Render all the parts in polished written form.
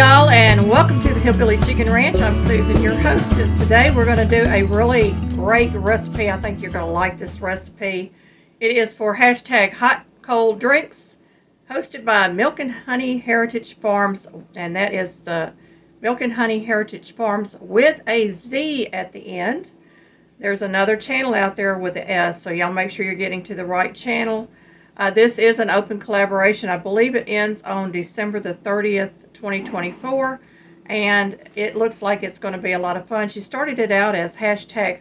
y'all, and welcome to the Hillbilly Chicken Ranch. I'm Susan, your hostess. Today we're going to do a really great recipe. I think you're going to like this recipe. It is for hashtag hot cold drinks, hosted by Milk and Honey Heritage Farms, and that is the Milk and Honey Heritage Farms with a Z at the end. There's another channel out there with an S, so y'all make sure you're getting to the right channel. This is an open collaboration. I believe it ends on December the 30th, 2024, and it looks like it's going to be a lot of fun. She started it out as hashtag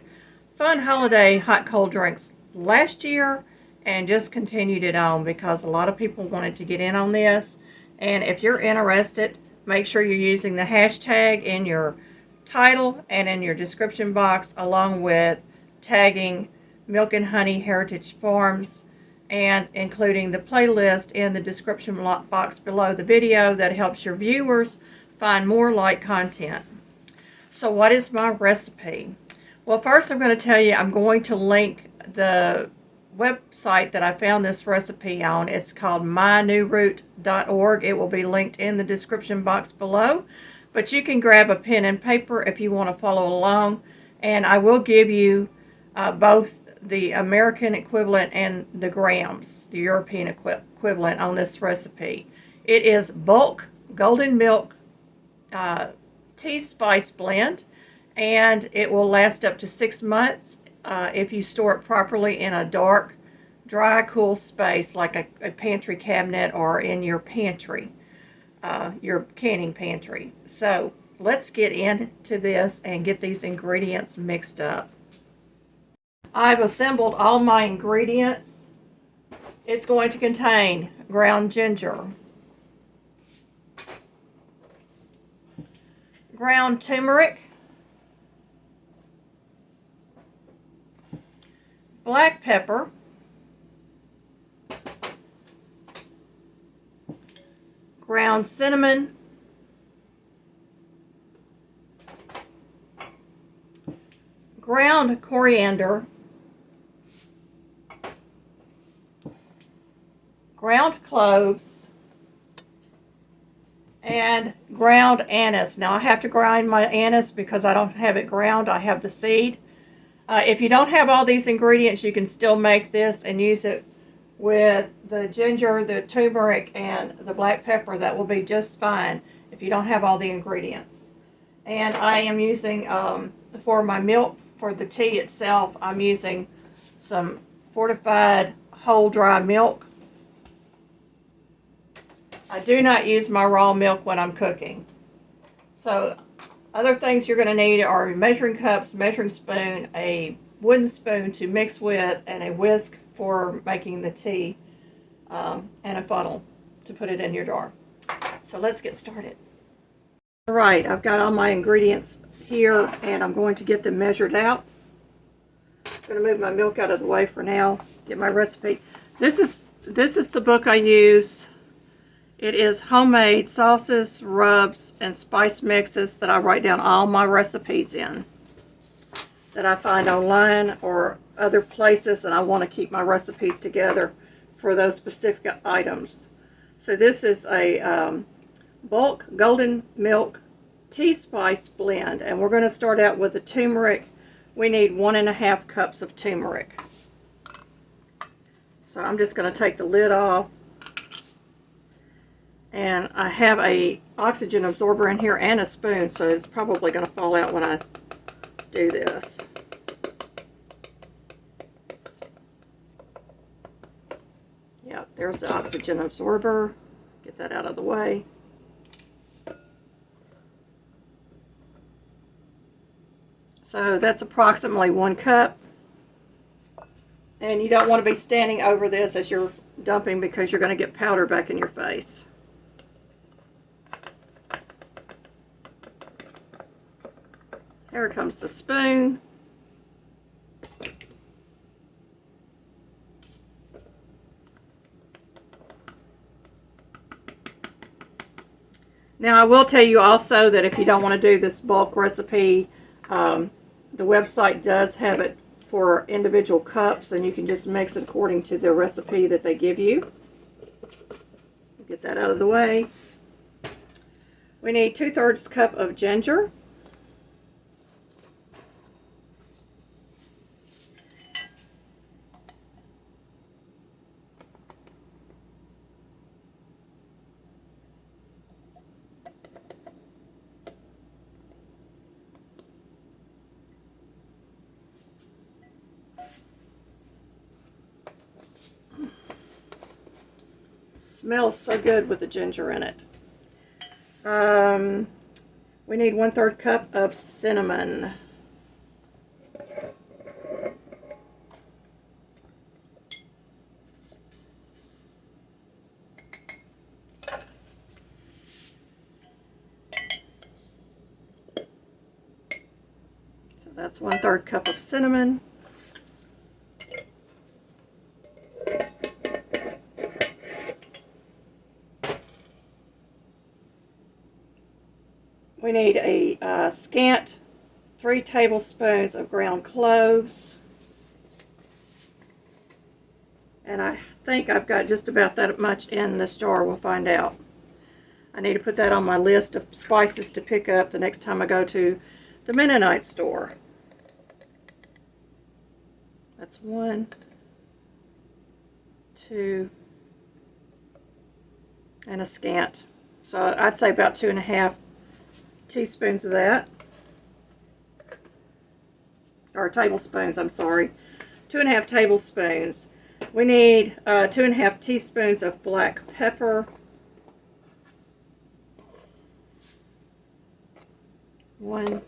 fun holiday hot cold drinks last year and just continued it on because a lot of people wanted to get in on this. And if you're interested, make sure you're using the hashtag in your title and in your description box, along with tagging Milk and Honey Heritage Farms and including the playlist in the description box below the video that helps your viewers find more like content. So what is my recipe? Well, first I'm going to tell you I'm going to link the website that I found this recipe on. It's called mynewroot.org. It will be linked in the description box below, but you can grab a pen and paper if you want to follow along, and I will give you both the American equivalent and the grams, the European equivalent on this recipe. It is bulk golden milk tea spice blend, and it will last up to 6 months if you store it properly in a dark, dry, cool space like a pantry cabinet or in your pantry, your canning pantry. So let's get into this and get these ingredients mixed up. I've assembled all my ingredients. It's going to contain ground ginger, ground turmeric, black pepper, ground cinnamon, ground coriander, ground cloves, and ground anise. Now I have to grind my anise because I don't have it ground. I have the seed. If you don't have all these ingredients, you can still make this and use it with the ginger, the turmeric, and the black pepper. That will be just fine if you don't have all the ingredients. And I am using, for my milk, for the tea itself, I'm using some fortified whole dry milk. I do not use my raw milk when I'm cooking. So other things you're going to need are measuring cups, measuring spoon, a wooden spoon to mix with, and a whisk for making the tea, and a funnel to put it in your jar. So let's get started. All right, I've got all my ingredients here, and I'm going to get them measured out. I'm going to move my milk out of the way for now, get my recipe. This is the book I use. It is Homemade Sauces, Rubs, and Spice Mixes that I write down all my recipes in that I find online or other places, and I want to keep my recipes together for those specific items. So this is a bulk golden milk tea spice blend, and we're going to start out with the turmeric. We need 1.5 cups of turmeric. So I'm just going to take the lid off. And I have a oxygen absorber in here and a spoon, so it's probably going to fall out when I do this. Yep, there's the oxygen absorber. Get that out of the way. So that's approximately 1 cup. And you don't want to be standing over this as you're dumping because you're going to get powder back in your face. Here comes the spoon. Now I will tell you also that if you don't want to do this bulk recipe, the website does have it for individual cups, and you can just mix it according to the recipe that they give you. Get that out of the way. We need 2/3 cup of ginger. Smells so good with the ginger in it. We need 1/3 cup of cinnamon. So that's 1/3 cup of cinnamon. We need a scant 3 tablespoons of ground cloves. And I think I've got just about that much in this jar. We'll find out. I need to put that on my list of spices to pick up the next time I go to the Mennonite store. That's 1, 2, and a scant. So I'd say about 2½ teaspoons of that, or tablespoons, I'm sorry, 2½ tablespoons. We need 2½ teaspoons of black pepper, 1,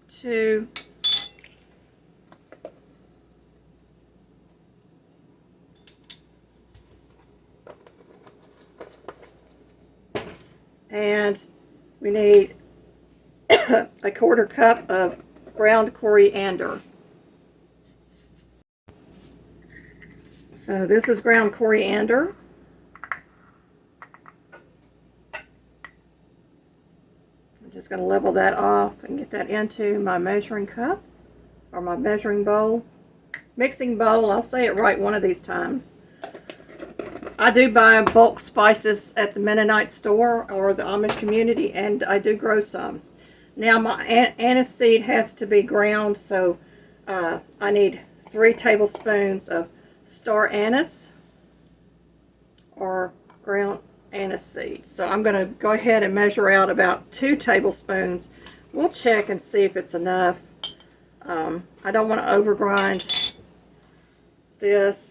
2, and we need a 1/4 cup of ground coriander. So this is ground coriander. I'm just going to level that off and get that into my measuring cup, or my measuring bowl. Mixing bowl, I'll say it right one of these times. I do buy bulk spices at the Mennonite store or the Amish community, and I do grow some. Now my anise seed has to be ground, so I need 3 tablespoons of star anise or ground anise seeds. So I'm going to go ahead and measure out about 2 tablespoons. We'll check and see if it's enough. I don't want to overgrind this.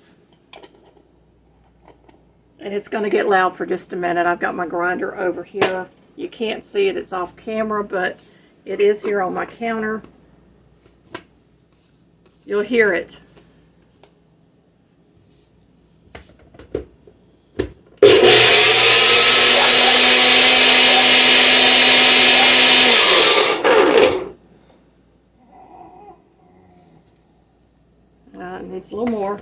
And it's going to get loud for just a minute. I've got my grinder over here. You can't see it, it's off camera, but it is here on my counter. You'll hear it. It needs a little more.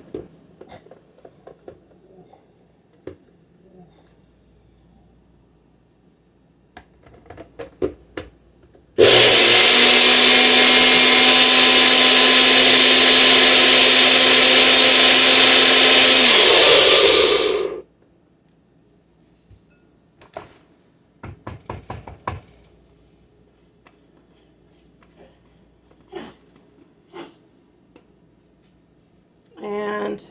And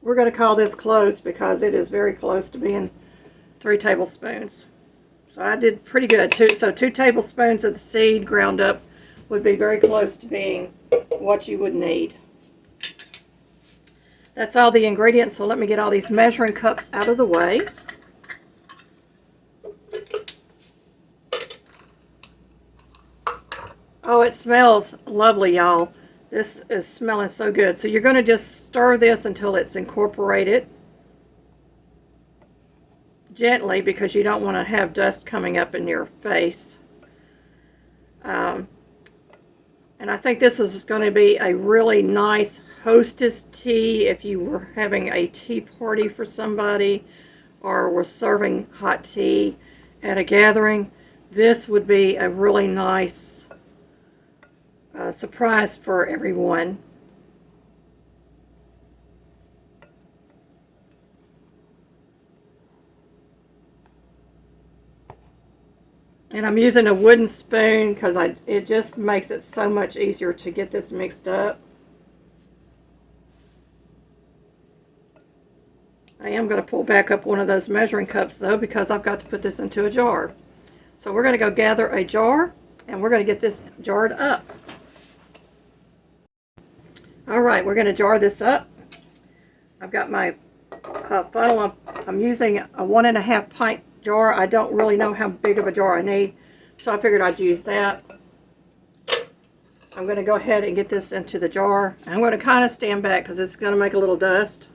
we're going to call this close because it is very close to being 3 tablespoons. So I did pretty good. So 2 tablespoons of the seed ground up would be very close to being what you would need. That's all the ingredients, so let me get all these measuring cups out of the way. Oh, it smells lovely, y'all. This is smelling so good. So you're going to just stir this until it's incorporated gently, because you don't want to have dust coming up in your face. And I think this is going to be a really nice hostess tea if you were having a tea party for somebody or were serving hot tea at a gathering. This would be a really nice surprise for everyone. And I'm using a wooden spoon because it just makes it so much easier to get this mixed up. I am going to pull back up one of those measuring cups though, because I've got to put this into a jar. So we're going to go gather a jar and we're going to get this jarred up. Alright, we're going to jar this up. I've got my funnel. I'm using a 1.5 pint jar. I don't really know how big of a jar I need, so I figured I'd use that. I'm going to go ahead and get this into the jar. I'm going to kind of stand back because it's going to make a little dust.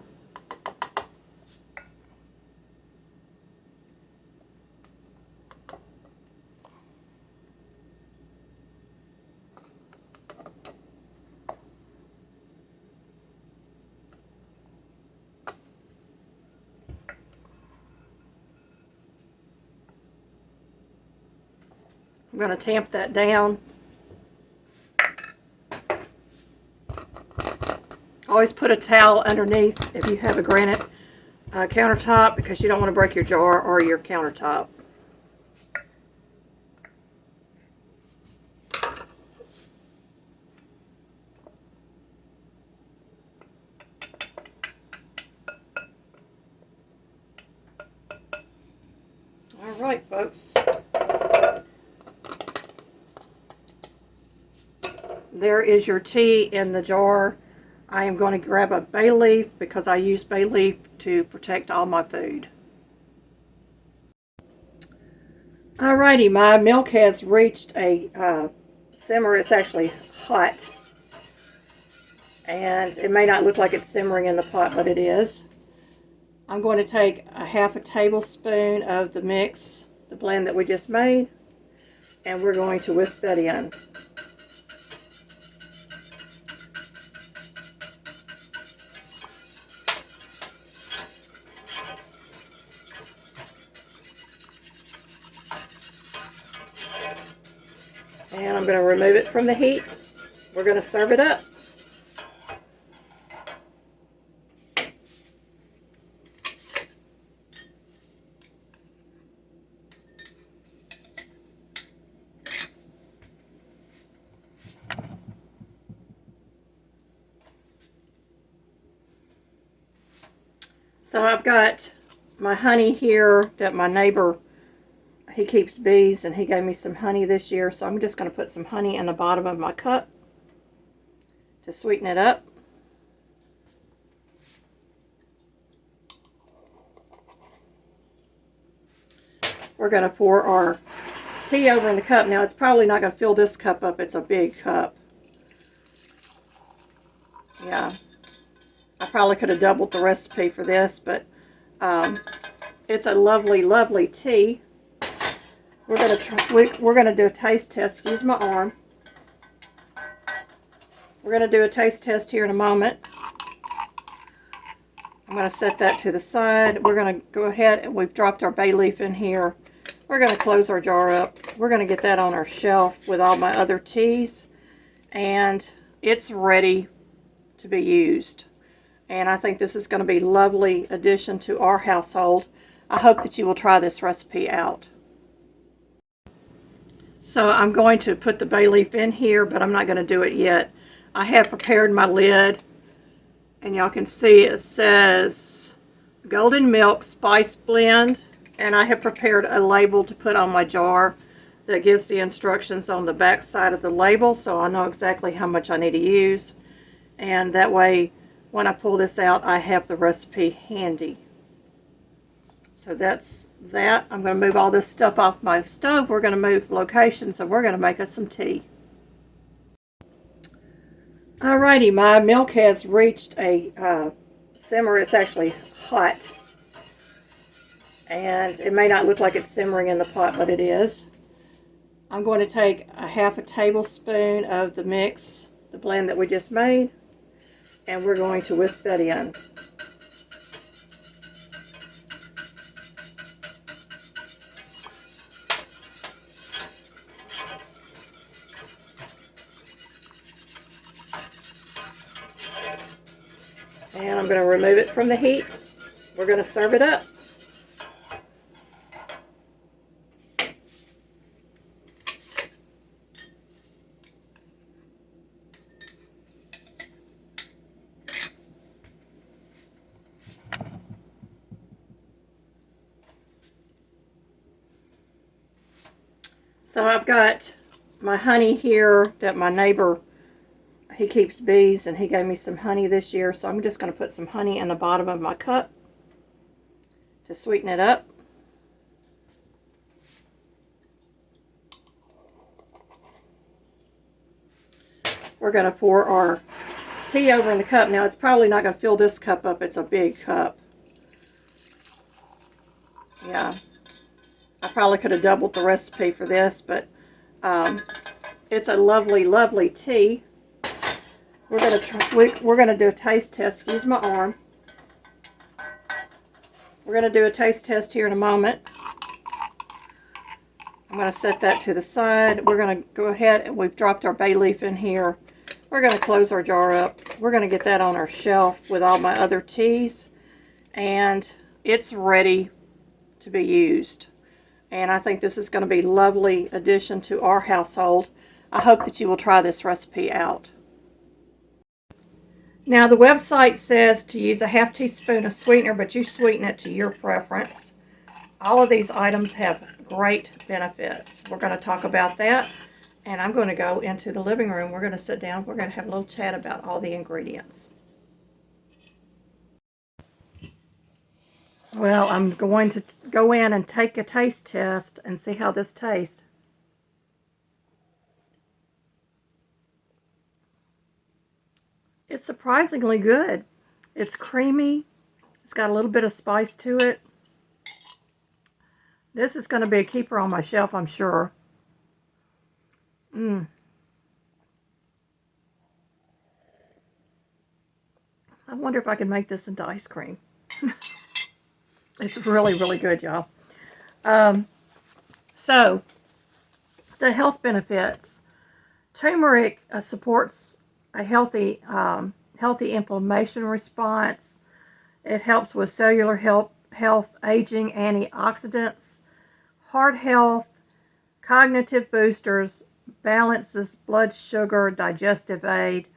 I'm going to tamp that down. Always put a towel underneath if you have a granite countertop, because you don't want to break your jar or your countertop. All right, folks. There is your tea in the jar. I am going to grab a bay leaf because I use bay leaf to protect all my food. Alrighty, my milk has reached a simmer. It's actually hot. And it may not look like it's simmering in the pot, but it is. I'm going to take a 1/2 tablespoon of the mix, the blend that we just made, and we're going to whisk that in. And I'm going to remove it from the heat. We're going to serve it up. So I've got my honey here that my neighbor, he keeps bees, and he gave me some honey this year, so I'm just going to put some honey in the bottom of my cup to sweeten it up. We're going to pour our tea over in the cup. Now, it's probably not going to fill this cup up. It's a big cup. Yeah, I probably could have doubled the recipe for this, but it's a lovely, lovely tea. We're gonna do a taste test. Excuse my arm. We're gonna do a taste test here in a moment. I'm gonna set that to the side. We're gonna go ahead, and we've dropped our bay leaf in here. We're gonna close our jar up. We're gonna get that on our shelf with all my other teas, and it's ready to be used. And I think this is going to be a lovely addition to our household. I hope that you will try this recipe out. So I'm going to put the bay leaf in here, but I'm not going to do it yet. I have prepared my lid, and y'all can see it says Golden Milk Spice Blend, and I have prepared a label to put on my jar that gives the instructions on the back side of the label, so I know exactly how much I need to use, and that way when I pull this out, I have the recipe handy. So that's that. I'm going to move all this stuff off my stove. We're going to move locations, and we're going to make us some tea. Alrighty, my milk has reached a simmer. It's actually hot. And it may not look like it's simmering in the pot, but it is. I'm going to take a 1/2 tablespoon of the mix, the blend that we just made, and we're going to whisk that in. And I'm going to remove it from the heat. We're going to serve it up. So I've got my honey here that my neighbor, he keeps bees, and he gave me some honey this year. So I'm just going to put some honey in the bottom of my cup to sweeten it up. We're going to pour our tea over in the cup. Now, it's probably not going to fill this cup up. It's a big cup. Yeah. I probably could have doubled the recipe for this, but it's a lovely, lovely tea. We're going to do a taste test. Excuse my arm. We're going to do a taste test here in a moment. I'm going to set that to the side. We're going to go ahead, and we've dropped our bay leaf in here. We're going to close our jar up. We're going to get that on our shelf with all my other teas, and it's ready to be used. And I think this is going to be a lovely addition to our household. I hope that you will try this recipe out. Now, the website says to use a half teaspoon of sweetener, but you sweeten it to your preference. All of these items have great benefits. We're going to talk about that, and I'm going to go into the living room. We're going to sit down. We're going to have a little chat about all the ingredients. Well, I'm going to go in and take a taste test and see how this tastes. It's surprisingly good. It's creamy. It's got a little bit of spice to it. This is going to be a keeper on my shelf, I'm sure. I wonder if I can make this into ice cream. It's really, really good, y'all. So, the health benefits. Turmeric supports a healthy inflammation response. It helps with cellular health, aging, antioxidants, heart health, cognitive boosters, balances blood sugar, digestive aid,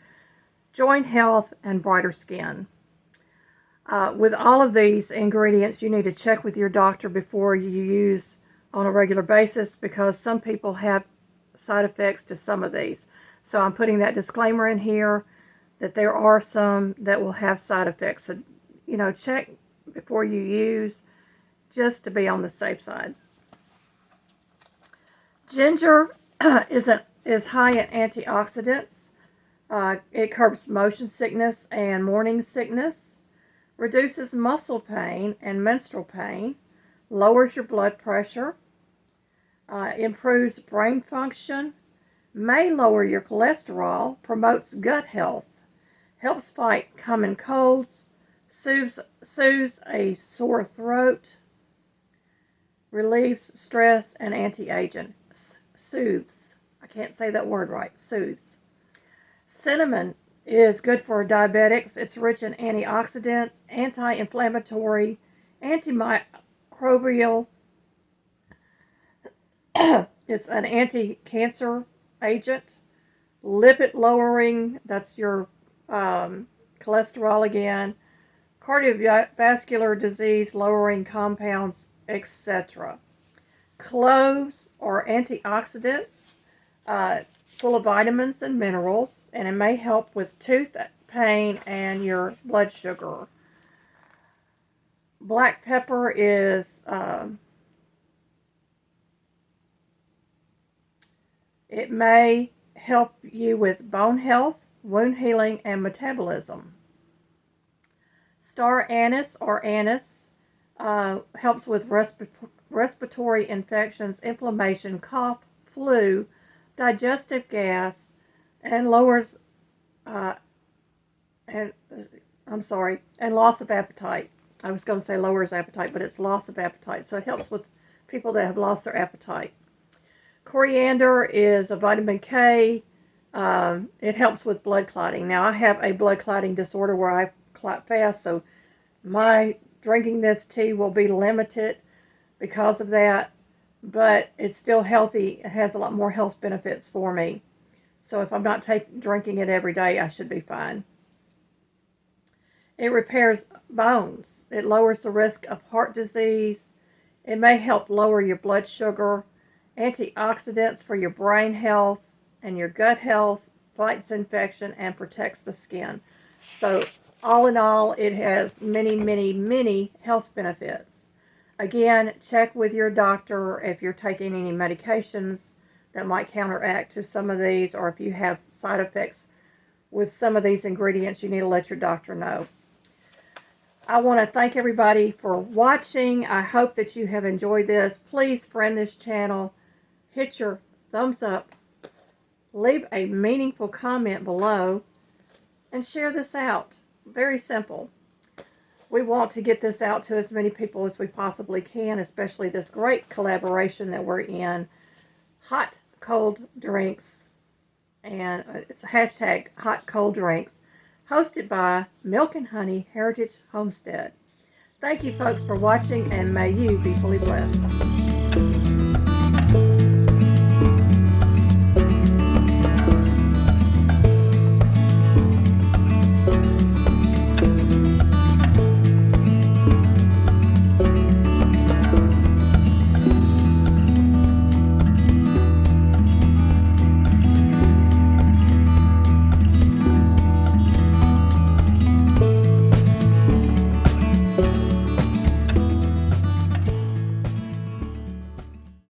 joint health, and brighter skin. With all of these ingredients, you need to check with your doctor before you use on a regular basis, because some people have side effects to some of these. So I'm putting that disclaimer in here that there are some that will have side effects. So, check before you use, just to be on the safe side. Ginger is high in antioxidants. It curbs motion sickness and morning sickness, reduces muscle pain and menstrual pain, lowers your blood pressure, improves brain function, may lower your cholesterol, promotes gut health, helps fight common colds, soothes a sore throat, relieves stress, and anti-aging. Soothes. I can't say that word right. Soothes. Cinnamon is good for diabetics. It's rich in antioxidants, anti-inflammatory, antimicrobial. It's an anti-cancer agent. Lipid lowering. That's your cholesterol again. Cardiovascular disease lowering compounds, etc. Cloves are antioxidants, full of vitamins and minerals, and it may help with tooth pain and your blood sugar. Black pepper is, it may help you with bone health, wound healing, and metabolism. Star anise or anise helps with respiratory infections, inflammation, cough, flu, digestive gas, and lowers and loss of appetite. I was going to say lowers appetite, but it's loss of appetite. So it helps with people that have lost their appetite. Coriander is a vitamin K. It helps with blood clotting. Now, I have a blood clotting disorder where I clot fast, so my drinking this tea will be limited because of that, but it's still healthy. It has a lot more health benefits for me. So if I'm not drinking it every day, I should be fine. It repairs bones. It lowers the risk of heart disease. It may help lower your blood sugar antioxidants for your brain health and your gut health, fights infection, and protects the skin. So all in all, it has many, many, many health benefits. Again, check with your doctor if you're taking any medications that might counteract to some of these, or if you have side effects with some of these ingredients, you need to let your doctor know. I want to thank everybody for watching. I hope that you have enjoyed this. Please friend this channel, hit your thumbs up, leave a meaningful comment below, and share this out. Very simple. We want to get this out to as many people as we possibly can, especially this great collaboration that we're in. Hot cold drinks, and it's a hashtag hot cold drinks, hosted by Milk and Honey Heritage Homestead. Thank you folks for watching, and may you be fully blessed.